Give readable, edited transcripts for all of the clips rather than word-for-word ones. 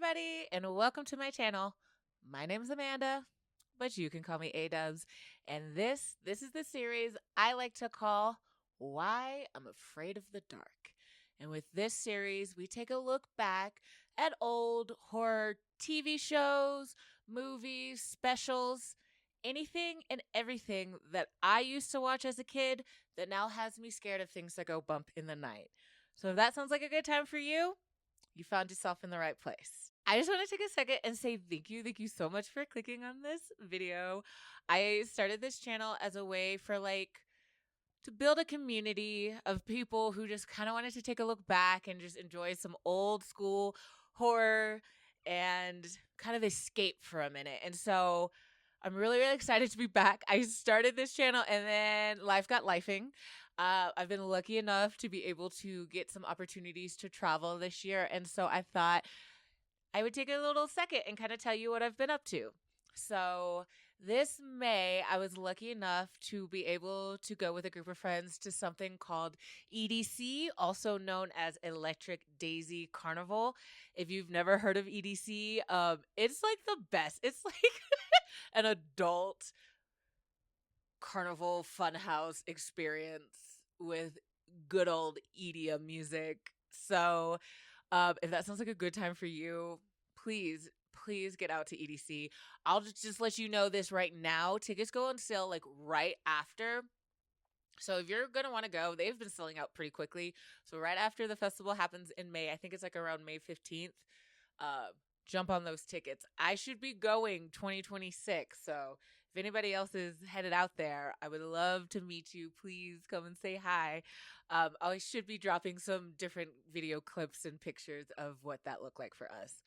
everybody, and welcome to my channel. My name is Amanda, but you can call me A-Dubs. And this is the series I like to call Why I'm Afraid of the Dark. And with this series, we take a look back at old horror TV shows, movies, specials, anything and everything that I used to watch as a kid that now has me scared of things that go bump in the night. So if that sounds like a good time for you, you found yourself in the right place. I just want to take a second and say thank you. Thank you so much for clicking on this video. I started this channel as a way for to build a community of people who just kind of wanted to take a look back and just enjoy some old school horror and kind of escape for a minute. And so I'm really, really excited to be back. I started this channel and then life got lifing. I've been lucky enough to be able to get some opportunities to travel this year. And so I thought I would take a little second and kind of tell you what I've been up to. So this May, I was lucky enough to be able to go with a group of friends to something called EDC, also known as Electric Daisy Carnival. If you've never heard of EDC, it's like the best. It's like an adult carnival funhouse experience with good old EDM music. So if that sounds like a good time for you, please get out to EDC. I'll just let you know this right now. Tickets go on sale like right after. So if you're going to want to go, they've been selling out pretty quickly. So right after the festival happens in May, I think it's like around May 15th, jump on those tickets. I should be going 2026. So if anybody else is headed out there, I would love to meet you. Please come and say hi. I should be dropping some different video clips and pictures of what that looked like for us.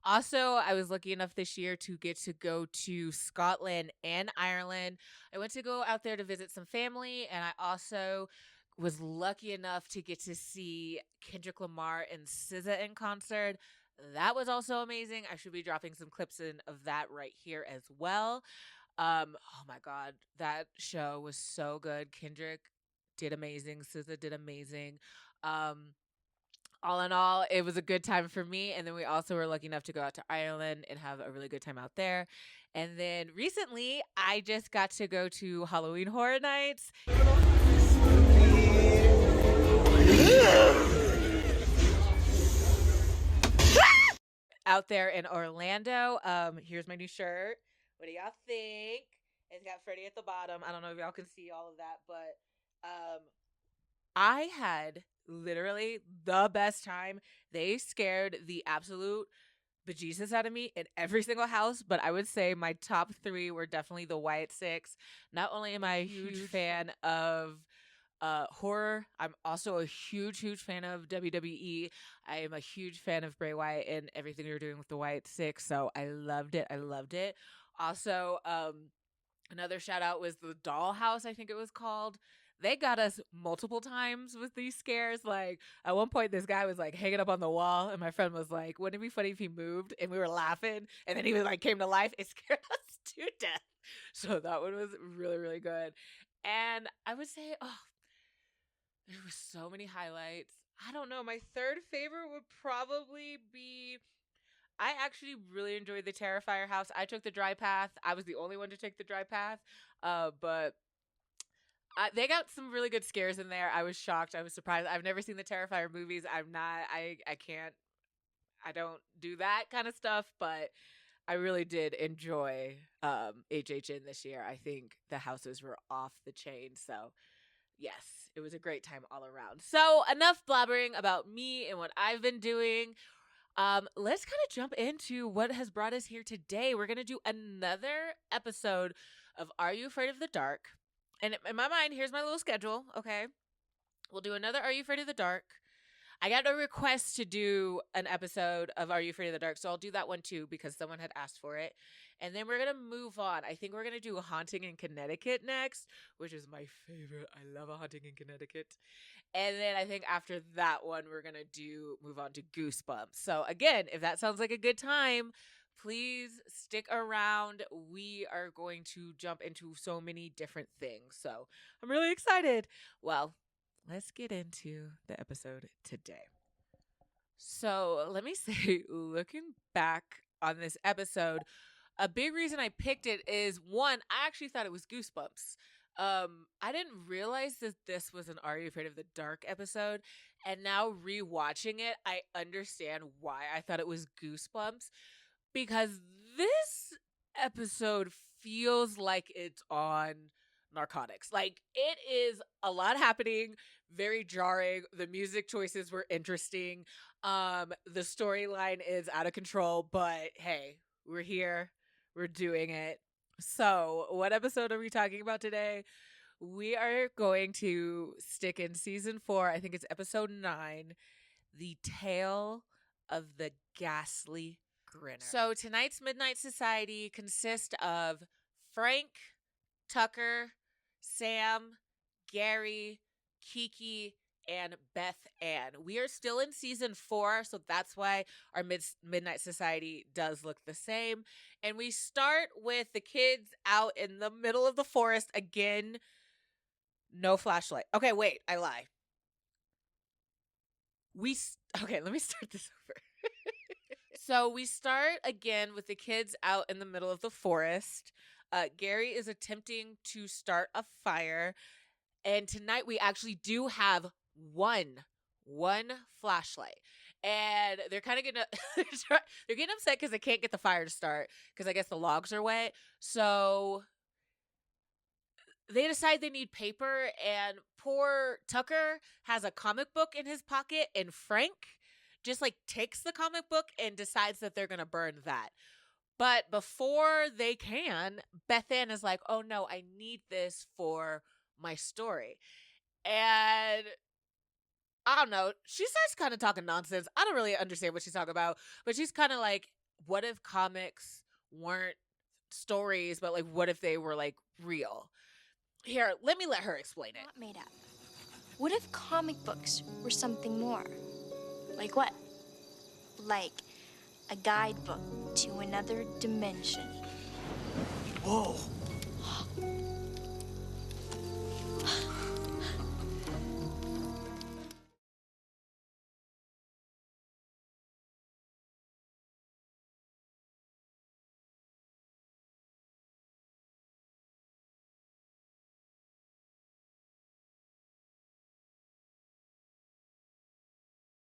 Also, I was lucky enough this year to get to go to Scotland and Ireland. I went to go out there to visit some family, and I also was lucky enough to get to see Kendrick Lamar and SZA in concert. That was also amazing. I should be dropping some clips of that right here as well. Oh my God, that show was so good. Kendrick did amazing. SZA did amazing. All in all, it was a good time for me. And then we also were lucky enough to go out to Ireland and have a really good time out there. And then recently, I just got to go to Halloween Horror Nights. Out there in Orlando. Here's my new shirt. What do y'all think? It's got Freddy at the bottom. I don't know if y'all can see all of that, but I had literally the best time. They scared the absolute bejesus out of me in every single house, but I would say my top three were definitely the White Six. Not only am I a huge fan of horror, I'm also a huge fan of WWE. I am a huge fan of Bray Wyatt and everything you're doing with the White Six, so I loved it. Also, another shout out was the Dollhouse, I think it was called. They got us multiple times with these scares. Like at one point, this guy was like hanging up on the wall, and my friend was like, "Wouldn't it be funny if he moved?" And we were laughing, and then he was like came to life. It scared us to death. So that one was really good. And I would say, oh, there were so many highlights. I don't know. My third favorite would probably be. I actually really enjoyed the Terrifier house. I took the dry path. I was the only one to take the dry path, but they got some really good scares in there. I was shocked. I was surprised. I've never seen the Terrifier movies. I'm not. I can't. I don't do that kind of stuff. But I really did enjoy HHN this year. I think the houses were off the chain. So yes, it was a great time all around. So enough blabbering about me and what I've been doing. Let's kind of jump into what has brought us here today. We're going to do another episode of Are You Afraid of the Dark? And in my mind, here's my little schedule, okay? We'll do another Are You Afraid of the Dark? I got a request to do an episode of Are You Afraid of the Dark? So I'll do that one too because someone had asked for it. And then we're going to move on. I think we're going to do a Haunting in Connecticut next, which is my favorite. I love a Haunting in Connecticut. And then I think after that one, we're going to move on to Goosebumps. So again, if that sounds like a good time, please stick around. We are going to jump into so many different things. So I'm really excited. Well, let's get into the episode today. So let me say, looking back on this episode, a big reason I picked it is one, I actually thought it was Goosebumps. I didn't realize that this was an Are You Afraid of the Dark episode, and now rewatching it, I understand why I thought it was Goosebumps because this episode feels like it's on narcotics. Like it is a lot happening, very jarring. The music choices were interesting. The storyline is out of control, but hey, we're here. We're doing it. So, what episode are we talking about today? We are going to stick in season 4. I think it's episode 9, The Tale of the Ghastly Grinner. So tonight's Midnight Society consists of Frank, Tucker, Sam, Gary, Kiki, and Beth Ann. We are still in season 4, so that's why our Midnight Society does look the same. And we start with the kids out in the middle of the forest again. No flashlight. Okay, wait, I lie. Okay, let me start this over. So we start again with the kids out in the middle of the forest. Gary is attempting to start a fire, and tonight we actually do have one flashlight, and they're kind of getting they're getting upset because they can't get the fire to start because I guess the logs are wet. So they decide they need paper, and poor Tucker has a comic book in his pocket, and Frank just like takes the comic book and decides that they're gonna burn that. But before they can, Beth Ann is like, oh no, I need this for my story. And I don't know, she starts kind of talking nonsense. I don't really understand what she's talking about, but she's kind of like, what if comics weren't stories, but like, what if they were like real? Here, let me let her explain it. Not made up. What if comic books were something more? Like what? Like a guidebook to another dimension. Whoa.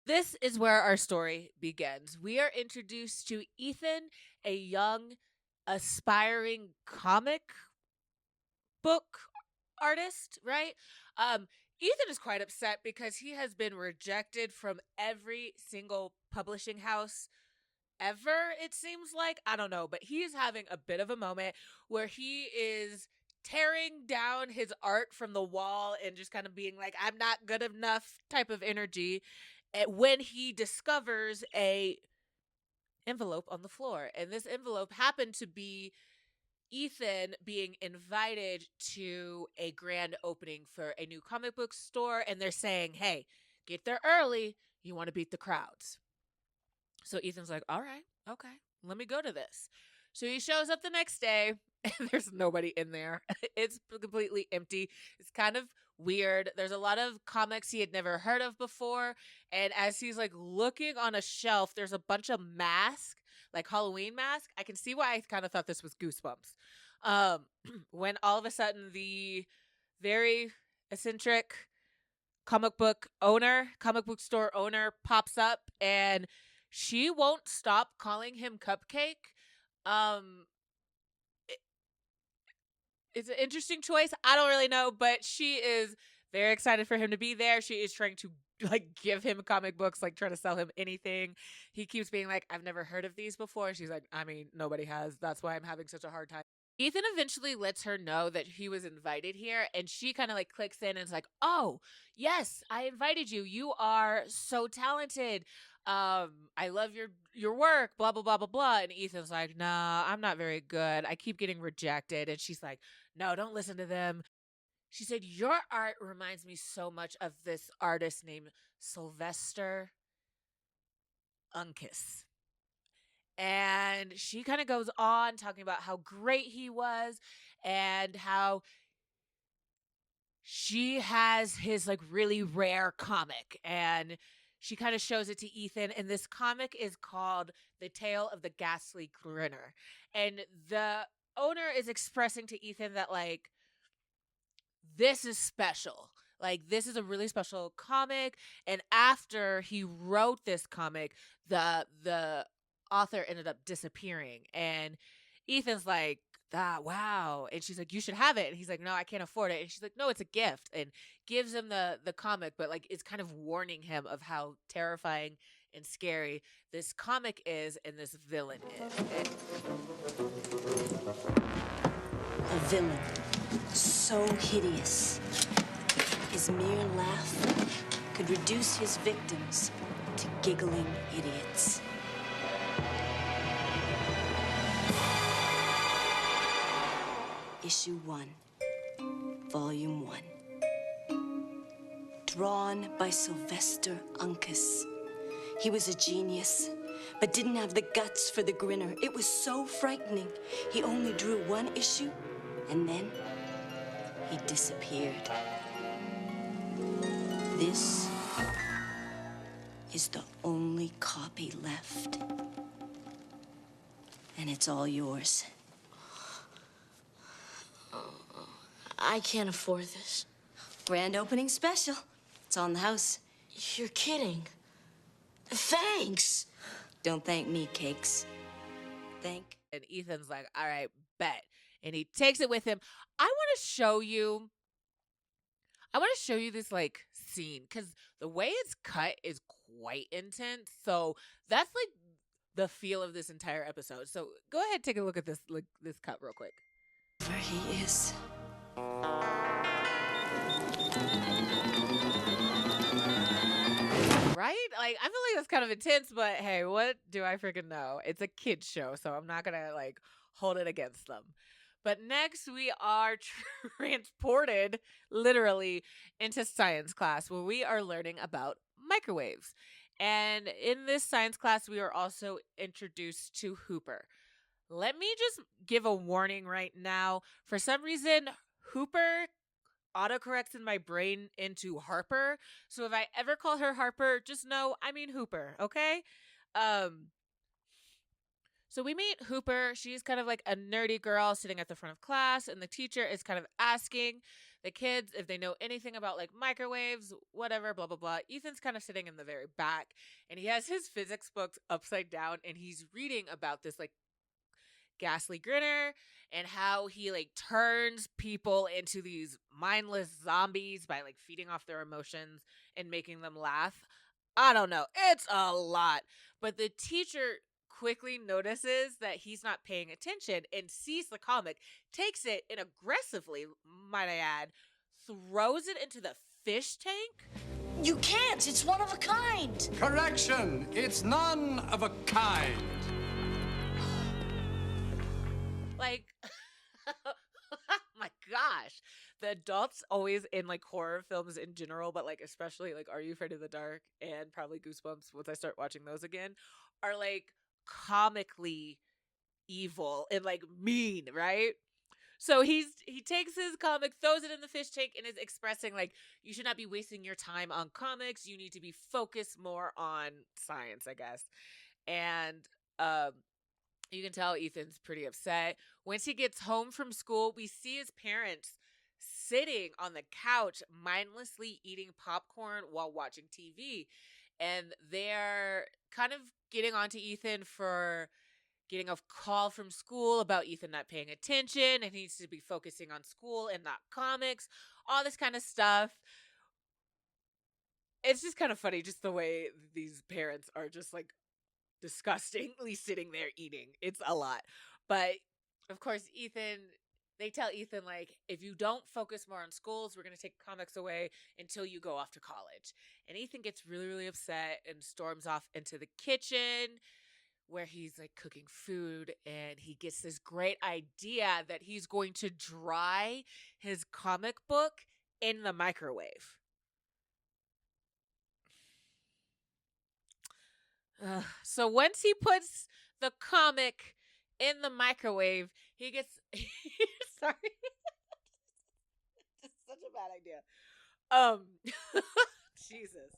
This is where our story begins. We are introduced to Ethan, a young, aspiring comic book artist, right? Ethan is quite upset because he has been rejected from every single publishing house ever, it seems like. I don't know, but he is having a bit of a moment where he is tearing down his art from the wall and just kind of being like, I'm not good enough type of energy. And when he discovers a envelope on the floor, and this envelope happened to be Ethan being invited to a grand opening for a new comic book store, and they're saying, hey, get there early, you want to beat the crowds. So Ethan's like, all right, okay, let me go to this. So he shows up the next day, and there's nobody in there. It's completely empty. It's kind of weird. There's a lot of comics he had never heard of before. And as he's like looking on a shelf, there's a bunch of masks, like Halloween masks. I can see why I kind of thought this was Goosebumps. When all of a sudden the very eccentric comic book store owner pops up, and she won't stop calling him Cupcake. It's an interesting choice. I don't really know, but she is very excited for him to be there. She is trying to like give him comic books, like trying to sell him anything. He keeps being like, I've never heard of these before. She's like, I mean, nobody has. That's why I'm having such a hard time. Ethan eventually lets her know that he was invited here, and she kind of like clicks in and is like, oh, yes, I invited you. You are so talented. I love your work, blah, blah, blah, blah, blah. And Ethan's like, nah, I'm not very good. I keep getting rejected. And she's like, no, don't listen to them. She said, your art reminds me so much of this artist named Sylvester Uncas. And she kind of goes on talking about how great he was and how she has his like really rare comic, and she kind of shows it to Ethan, and this comic is called The Tale of the Ghastly Grinner. And the owner is expressing to Ethan that, like, this is special. Like, this is a really special comic. And after he wrote this comic, the author ended up disappearing. And Ethan's like, wow. And she's like, you should have it. And he's like, no, I can't afford it. And she's like, no, it's a gift. And gives him the comic, but like it's kind of warning him of how terrifying and scary this comic is and this villain is. A villain so hideous, his mere laugh could reduce his victims to giggling idiots. Issue 1, Volume 1. Drawn by Sylvester Uncas. He was a genius, but didn't have the guts for the Grinner. It was so frightening. He only drew one issue, and then he disappeared. This is the only copy left. And it's all yours. I can't afford this. Grand opening special. It's on the house. You're kidding. Thanks. Don't thank me, Cakes. Thank. And Ethan's like, all right, bet. And he takes it with him. I want to show you this like scene because the way it's cut is quite intense. So that's like the feel of this entire episode. So go ahead, take a look at this cut real quick. Where he is. Right? Like, I feel like that's kind of intense, but hey, what do I freaking know? It's a kid's show, so I'm not gonna like hold it against them. But next we are transported literally into science class where we are learning about microwaves. And in this science class, we are also introduced to Hooper. Let me just give a warning right now. For some reason, Hooper autocorrects in my brain into Harper. So if I ever call her Harper, just know I mean Hooper, okay? So we meet Hooper. She's kind of like a nerdy girl sitting at the front of class, and the teacher is kind of asking the kids if they know anything about like microwaves, whatever, blah, blah, blah. Ethan's kind of sitting in the very back, and he has his physics book upside down, and he's reading about this like Ghastly Grinner and how he like turns people into these mindless zombies by like feeding off their emotions and making them laugh. I don't know. It's a lot. But the teacher quickly notices that he's not paying attention and sees the comic, takes it and aggressively, might I add, throws it into the fish tank. You can't. It's one of a kind. Correction. It's none of a kind. Like, my gosh. The adults always in like horror films in general, but like especially like Are You Afraid of the Dark and probably Goosebumps once I start watching those again, are like comically evil and like mean, right? So he takes his comic, throws it in the fish tank, and is expressing like, you should not be wasting your time on comics. You need to be focused more on science, I guess. And you can tell Ethan's pretty upset. Once he gets home from school, we see his parents sitting on the couch, mindlessly eating popcorn while watching TV. And they're kind of getting onto Ethan for getting a call from school about Ethan not paying attention and he needs to be focusing on school and not comics, all this kind of stuff. It's just kind of funny, just the way these parents are just like disgustingly sitting there eating. It's a lot. But of course, they tell Ethan, like, if you don't focus more on schools, we're going to take comics away until you go off to college. And Ethan gets really, really upset and storms off into the kitchen where he's like cooking food, and he gets this great idea that he's going to dry his comic book in the microwave. So once he puts the comic in the microwave, he gets sorry. It's such a bad idea. Jesus.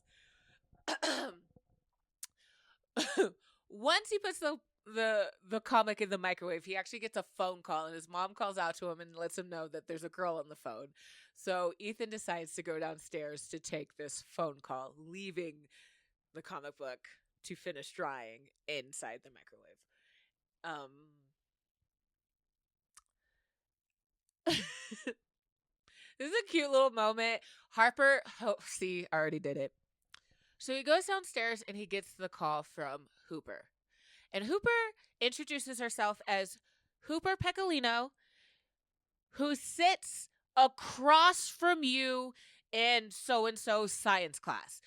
Once he puts the comic in the microwave, he actually gets a phone call, and his mom calls out to him and lets him know that there's a girl on the phone. So Ethan decides to go downstairs to take this phone call, leaving the comic book to finish drying inside the microwave. This is a cute little moment. Harper, see, I already did it. So he goes downstairs and he gets the call from Hooper. And Hooper introduces herself as Hooper Pecolino, who sits across from you in so-and-so science class.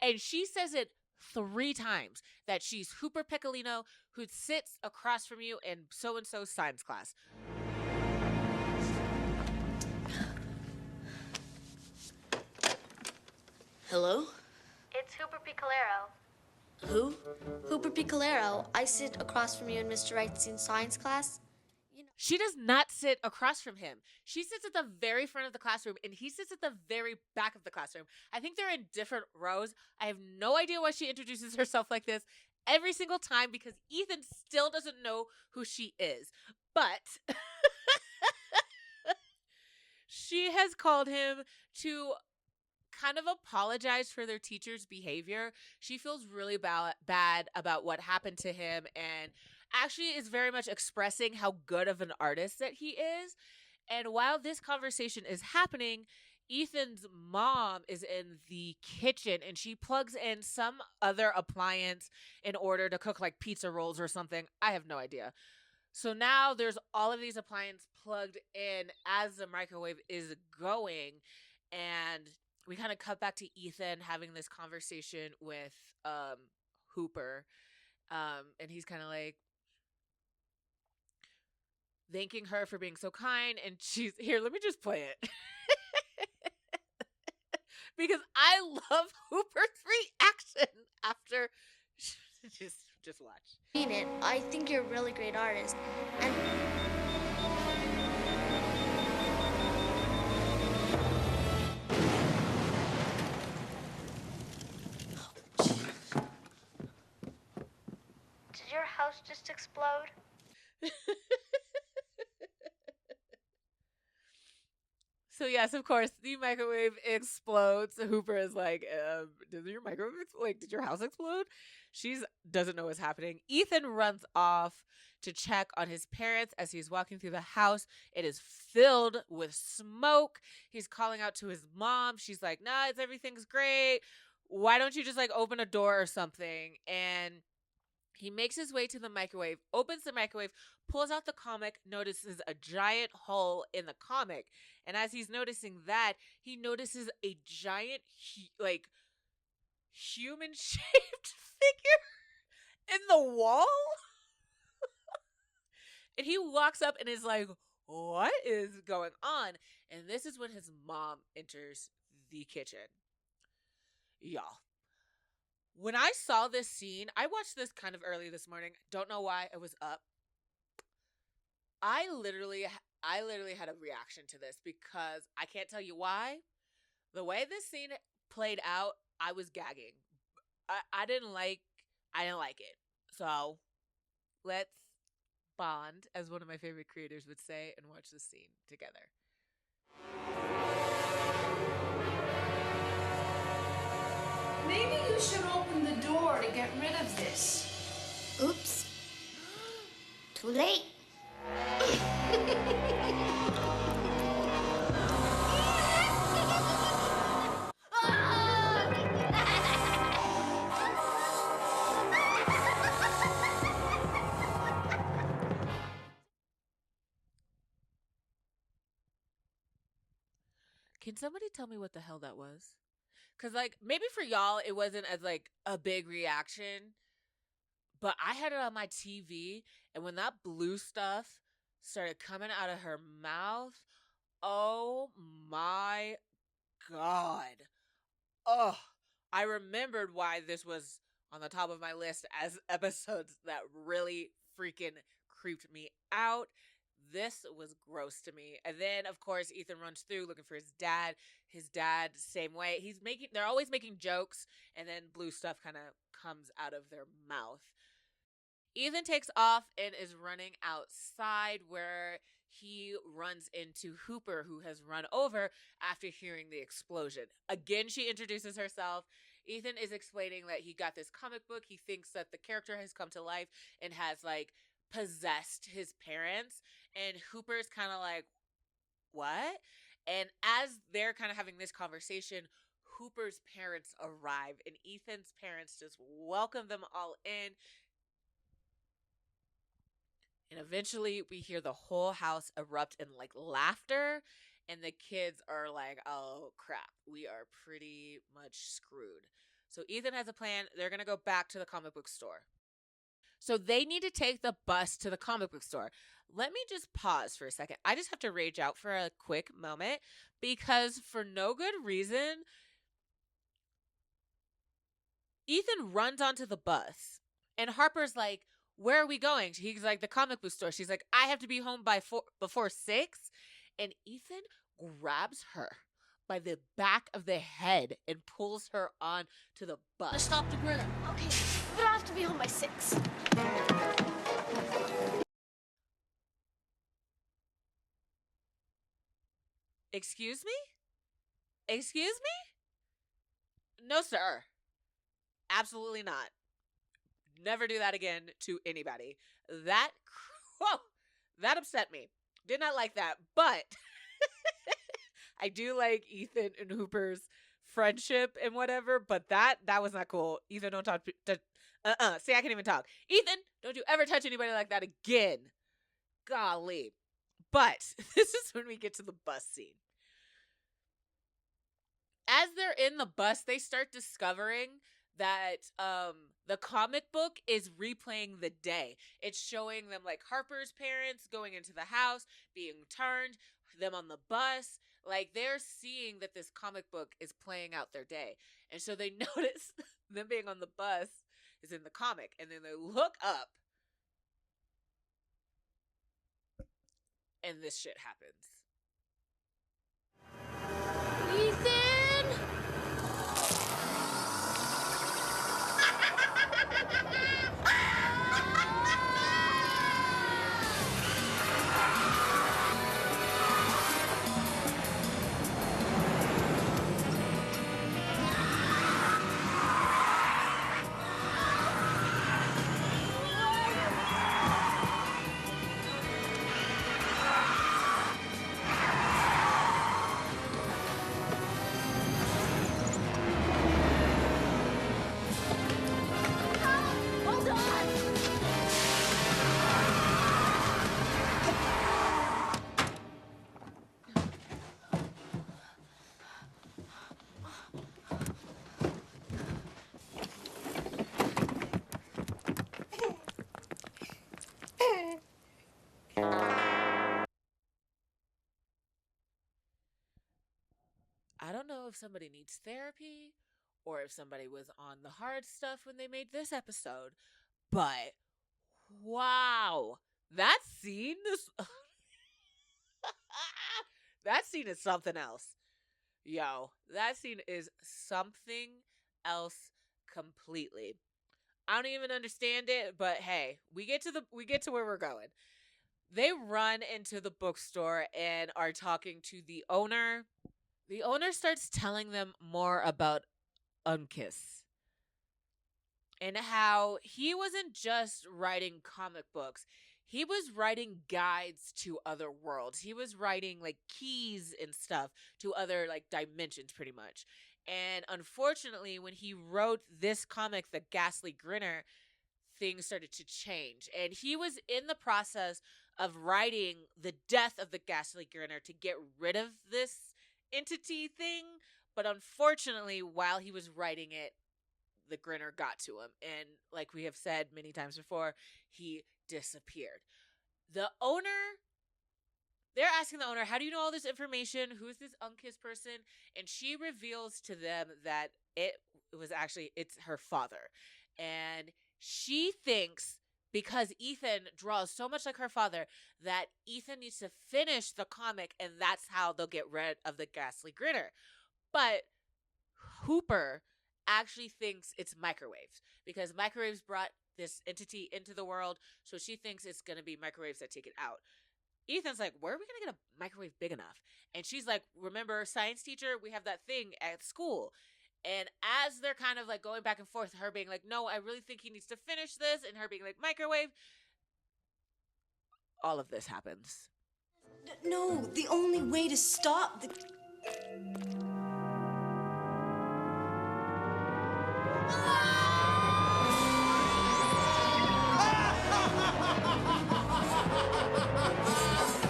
And she says it 3 times, that she's Hooper Pecolino, who sits across from you in so-and-so science class. Hello? It's Hooper Piccolero. Who? Hooper Piccolero. I sit across from you in Mr. Wright's science class. She does not sit across from him. She sits at the very front of the classroom, and he sits at the very back of the classroom. I think they're in different rows. I have no idea why she introduces herself like this every single time, because Ethan still doesn't know who she is. But she has called him to kind of apologize for their teacher's behavior. She feels really bad about what happened to him, and actually is very much expressing how good of an artist that he is. And while this conversation is happening, Ethan's mom is in the kitchen and she plugs in some other appliance in order to cook like pizza rolls or something. I have no idea. So now there's all of these appliances plugged in as the microwave is going, and we kind of cut back to Ethan having this conversation with Hooper, and he's kind of like thanking her for being so kind, and she's here. Let me just play it because I love Hooper's reaction after. just watch. I mean it. I think you're a really great artist. And did your house just explode? So yes, of course, the microwave explodes. Hooper is like, "Did your microwave did your house explode?" She doesn't know what's happening. Ethan runs off to check on his parents as he's walking through the house. It is filled with smoke. He's calling out to his mom. She's like, "Nah, everything's great. Why don't you just open a door or something?" And he makes his way to the microwave, opens the microwave, pulls out the comic, notices a giant hole in the comic. And as he's noticing that, he notices a giant, human-shaped figure in the wall. And he walks up and is like, what is going on? And this is when his mom enters the kitchen. Y'all. When I saw this scene, I watched this kind of early this morning. Don't know why. I was up. I literally had a reaction to this because I can't tell you why. The way this scene played out, I was gagging. I didn't like it. So let's bond, as one of my favorite creators would say, and watch this scene together. Maybe you should open the door to get rid of this. Oops. Too late. Can somebody tell me what the hell that was? Because, maybe for y'all, it wasn't as, a big reaction. But I had it on my TV, and when that blue stuff started coming out of her mouth, oh my God. Oh, I remembered why this was on the top of my list as episodes that really freaking creeped me out. This was gross to me. And then, of course, Ethan runs through looking for his dad. His dad, same way. They're always making jokes, and then blue stuff kind of comes out of their mouth. Ethan takes off and is running outside where he runs into Hooper, who has run over after hearing the explosion. Again, she introduces herself. Ethan is explaining that he got this comic book. He thinks that the character has come to life and has, like, possessed his parents. And Hooper's kind of like, what? And as they're kind of having this conversation, Hooper's parents arrive, and Ethan's parents just welcome them all in. And eventually we hear the whole house erupt in like laughter, and the kids are like, oh crap, we are pretty much screwed. So Ethan has a plan. They're going to go back to the comic book store. So they need to take the bus to the comic book store. Let me just pause for a second. I just have to rage out for a quick moment because for no good reason, Ethan runs onto the bus and Harper's like, where are we going? He's like, the comic book store. She's like, I have to be home before 6. And Ethan grabs her by the back of the head and pulls her on to the bus. Let's stop the Grinner. Okay, but I have to be home by 6. Excuse me? Excuse me? No, sir. Absolutely not. Never do that again to anybody. That upset me. Did not like that, but I do like Ethan and Hooper's friendship and whatever, but that was not cool. Ethan, don't talk see, I can't even talk. Ethan, don't you ever touch anybody like that again. Golly. But this is when we get to the bus scene. As they're in the bus, they start discovering that the comic book is replaying the day. It's showing them like Harper's parents going into the house, being turned, them on the bus. Like they're seeing that this comic book is playing out their day. And so they notice them being on the bus is in the comic. And then they look up and this shit happens. Ethan! I don't know if somebody needs therapy or if somebody was on the hard stuff when they made this episode, but wow, that scene is that scene is something else. Yo, that scene is something else completely. I don't even understand it, but hey, we get to where we're going. They run into the bookstore and are talking to the owner. The owner starts telling them more about Uncas and how he wasn't just writing comic books. He was writing guides to other worlds. He was writing like keys and stuff to other like dimensions pretty much. And unfortunately, when he wrote this comic, The Ghastly Grinner, things started to change. And he was in the process of writing the death of the Ghastly Grinner to get rid of this entity thing. But unfortunately, while he was writing it, the Grinner got to him. And like we have said many times before, he disappeared. The owner, they're asking the owner, how do you know all this information? Who's this Uncas person? And she reveals to them that it's her father. And she thinks because Ethan draws so much like her father that Ethan needs to finish the comic, and that's how they'll get rid of the Ghastly Grinner. But Hooper actually thinks it's microwaves because microwaves brought this entity into the world, so she thinks it's going to be microwaves that take it out. Ethan's like, where are we going to get a microwave big enough? And she's like, remember, science teacher, we have that thing at school. And as they're kind of like going back and forth, her being like, no, I really think he needs to finish this, and her being like, microwave, all of this happens. No, the only way to stop the...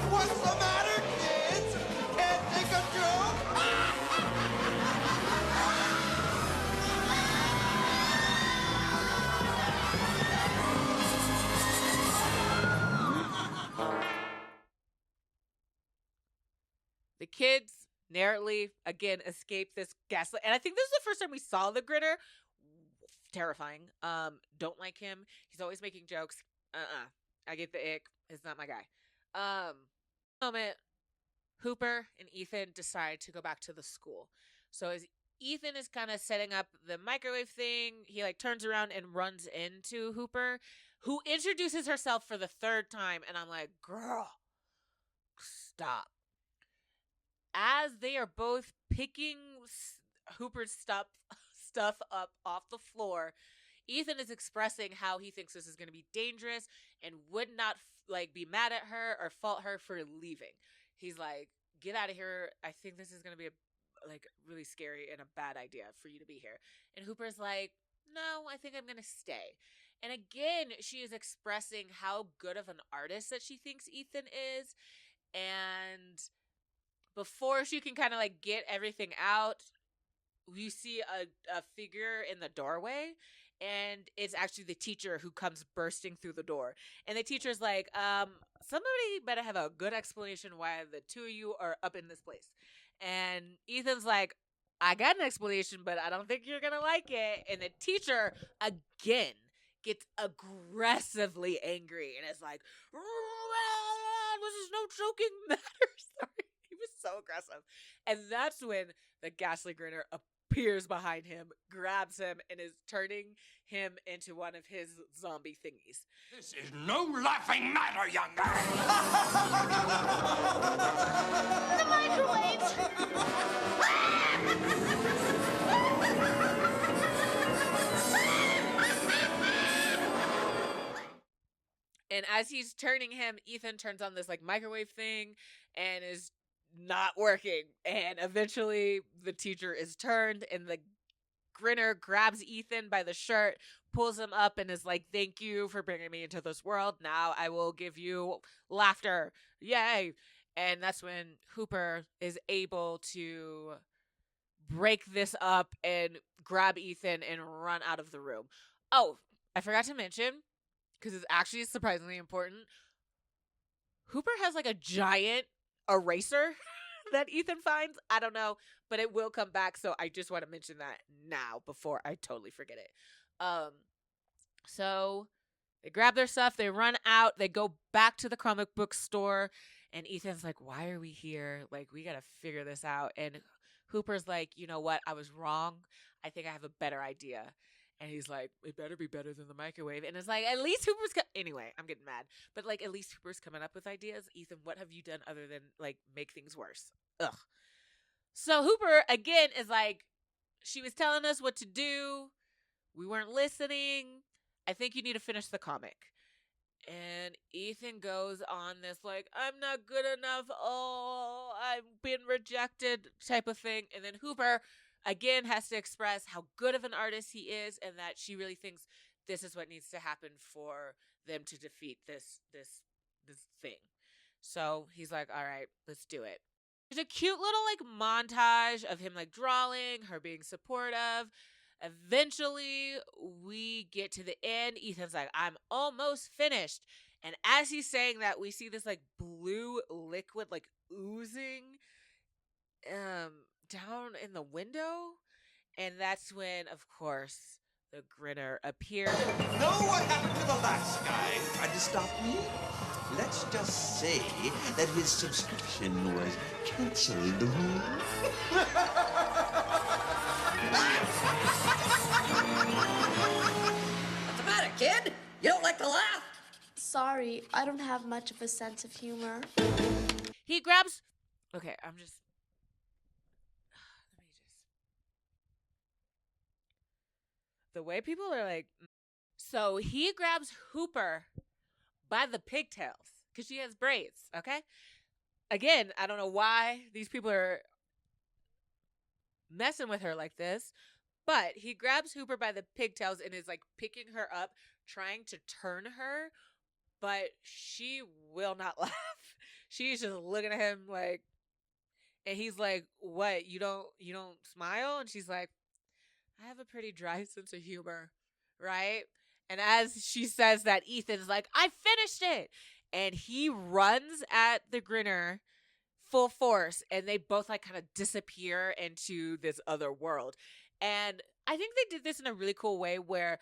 What's the matter, kids? Can't take a joke? The kids narrowly again escape this gaslight, and I think this is the first time we saw the Grinner. Terrifying. Don't like him. He's always making jokes. I get the ick. It's not my guy. Moment, Hooper and Ethan decide to go back to the school. So as Ethan is kind of setting up the microwave thing, he like turns around and runs into Hooper, who introduces herself for the third time, and I'm like, girl, stop. As they are both picking Hooper's stuff up off the floor, Ethan is expressing how he thinks this is going to be dangerous and would not like be mad at her or fault her for leaving. He's like, get out of here. I think this is going to be like really scary and a bad idea for you to be here. And Hooper's like, no, I think I'm going to stay. And again, she is expressing how good of an artist that she thinks Ethan is. And before she can kind of like get everything out, we see a figure in the doorway, and it's actually the teacher who comes bursting through the door. And the teacher's like, somebody better have a good explanation why the two of you are up in this place. And Ethan's like, I got an explanation, but I don't think you're gonna like it. And the teacher again gets aggressively angry and is like, this is no joking matter. Sorry. He was so aggressive. And that's when the Ghastly Grinner appears behind him, grabs him, and is turning him into one of his zombie thingies. This is no laughing matter, young man. The microwaves! And as he's turning him, Ethan turns on this like microwave thing and is not working. And eventually the teacher is turned and the Grinner grabs Ethan by the shirt, pulls him up, and is like, thank you for bringing me into this world. Now I will give you laughter. Yay. And that's when Hooper is able to break this up and grab Ethan and run out of the room. Oh, I forgot to mention, because it's actually surprisingly important, Hooper has like a giant eraser that Ethan finds. I don't know, but it will come back, so I just want to mention that now before I totally forget it. So they grab their stuff, they run out, they go back to the comic book store, and Ethan's like, why are we here? Like, we gotta figure this out. And Hooper's like, you know what? I was wrong. I think I have a better idea. And he's like, it better be better than the microwave. And it's like, at least Hooper's... Anyway, I'm getting mad. But, like, at least Hooper's coming up with ideas. Ethan, what have you done other than, like, make things worse? Ugh. So Hooper, again, is like, she was telling us what to do. We weren't listening. I think you need to finish the comic. And Ethan goes on this, like, I'm not good enough. Oh, I've been rejected type of thing. And then Hooper... again, has to express how good of an artist he is and that she really thinks this is what needs to happen for them to defeat this thing. So he's like, all right, let's do it. There's a cute little like montage of him like drawing, her being supportive. Eventually, we get to the end. Ethan's like, I'm almost finished. And as he's saying that, we see this like blue liquid like oozing down in the window, and that's when, of course, the Grinner appeared. Know what happened to the last guy who tried to stop me? Let's just say that his subscription was cancelled. What's the matter, kid? You don't like to laugh? Sorry, I don't have much of a sense of humor. He grabs. Okay, let me just. The way people are like. So he grabs Hooper by the pigtails because she has braids, okay? Again, I don't know why these people are messing with her like this, but he grabs Hooper by the pigtails and is like picking her up, trying to turn her, but she will not laugh. She's just looking at him like, and he's like, "What? You don't smile?" And she's like, "I have a pretty dry sense of humor, right?" And as she says that, Ethan's like, "I finished it." And he runs at the Grinner full force, and they both like kind of disappear into this other world. And I think they did this in a really cool way where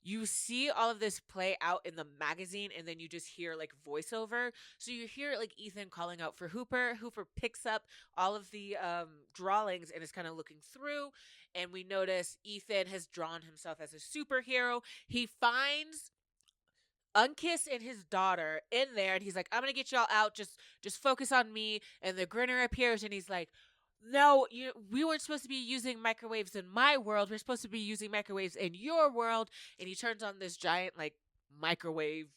you see all of this play out in the magazine, and then you just hear like voiceover. So you hear like Ethan calling out for Hooper. Hooper picks up all of the drawings and is kind of looking through, and we notice Ethan has drawn himself as a superhero. He finds Uncas and his daughter in there, and he's like, "I'm gonna get y'all out. Just focus on me." And the Grinner appears, and he's like, "No, we weren't supposed to be using microwaves in my world. We're supposed to be using microwaves in your world." And he turns on this giant like microwave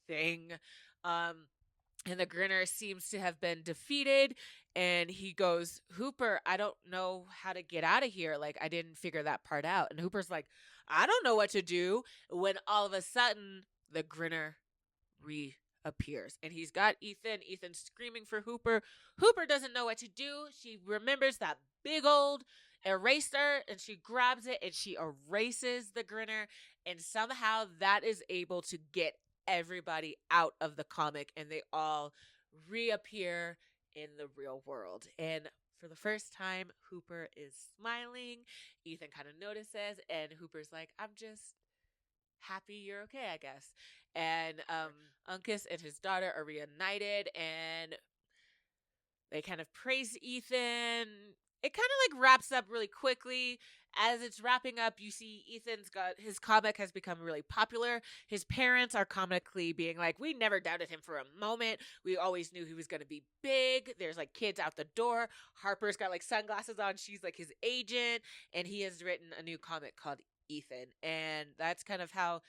thing, and the Grinner seems to have been defeated. And he goes, "Hooper, I don't know how to get out of here. Like, I didn't figure that part out." And Hooper's like, "I don't know what to do." When all of a sudden the Grinner reappears, and he's got Ethan. Ethan's screaming for Hooper. Hooper doesn't know what to do. She remembers that big old eraser, and she grabs it and she erases the Grinner, and somehow that is able to get everybody out of the comic, and they all reappear in the real world. And for the first time, Hooper is smiling. Ethan kind of notices, and Hooper's like, "I'm just happy you're okay, I guess." And Uncas and his daughter are reunited, and they kind of praise Ethan. It kind of like wraps up really quickly. As it's wrapping up, you see his comic has become really popular. His parents are comically being like, "We never doubted him for a moment. We always knew he was going to be big." There's like kids out the door. Harper's got like sunglasses on. She's like his agent, and he has written a new comic called Ethan. And that's kind of how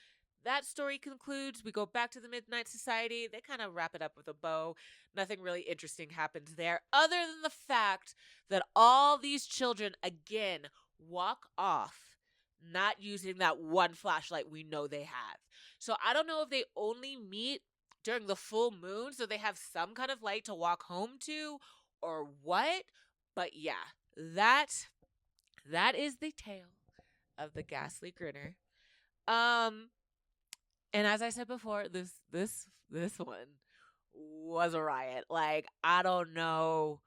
that story concludes. We go back to the Midnight Society. They kind of wrap it up with a bow. Nothing really interesting happens there, other than the fact that all these children again walk off not using that one flashlight we know they have. So I don't know if they only meet during the full moon, so they have some kind of light to walk home to, or what. But yeah, that is the tale of the Ghastly Grinner. And as I said before, this one was a riot. Like, I don't know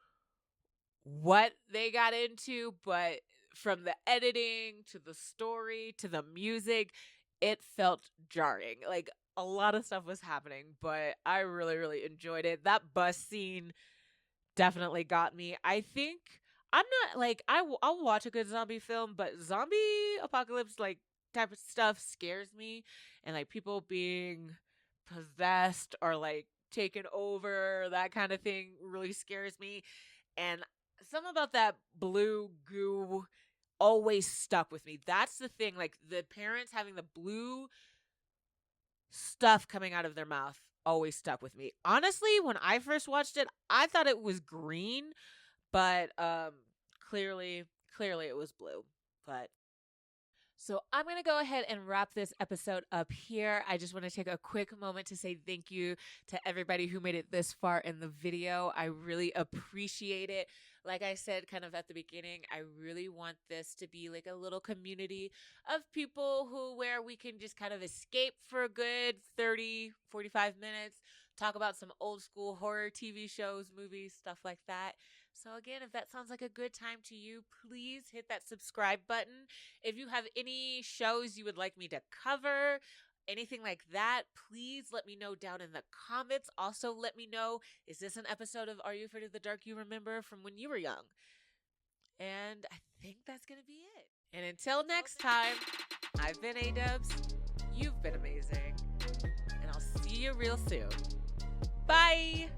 what they got into, but from the editing to the story to the music, it felt jarring. Like, a lot of stuff was happening, but I really, really enjoyed it. That bus scene definitely got me. I think I'm not like I'll watch a good zombie film, but zombie apocalypse like type of stuff scares me, and like people being possessed or like taken over, that kind of thing really scares me. And something about that blue goo always stuck with me. That's the thing, like the parents having the blue stuff coming out of their mouth always stuck with me. Honestly, when I first watched it, I thought it was green, but clearly it was blue. But so I'm going to go ahead and wrap this episode up here. I just want to take a quick moment to say thank you to everybody who made it this far in the video. I really appreciate it. Like I said kind of at the beginning, I really want this to be like a little community of people where we can just kind of escape for a good 30, 45 minutes, talk about some old school horror TV shows, movies, stuff like that. So again, if that sounds like a good time to you, please hit that subscribe button. If you have any shows you would like me to cover, anything like that, please let me know down in the comments. Also, let me know, is this an episode of Are You Afraid of the Dark you remember from when you were young? And I think that's going to be it. And until next time, I've been A-Dubs. You've been amazing. And I'll see you real soon. Bye!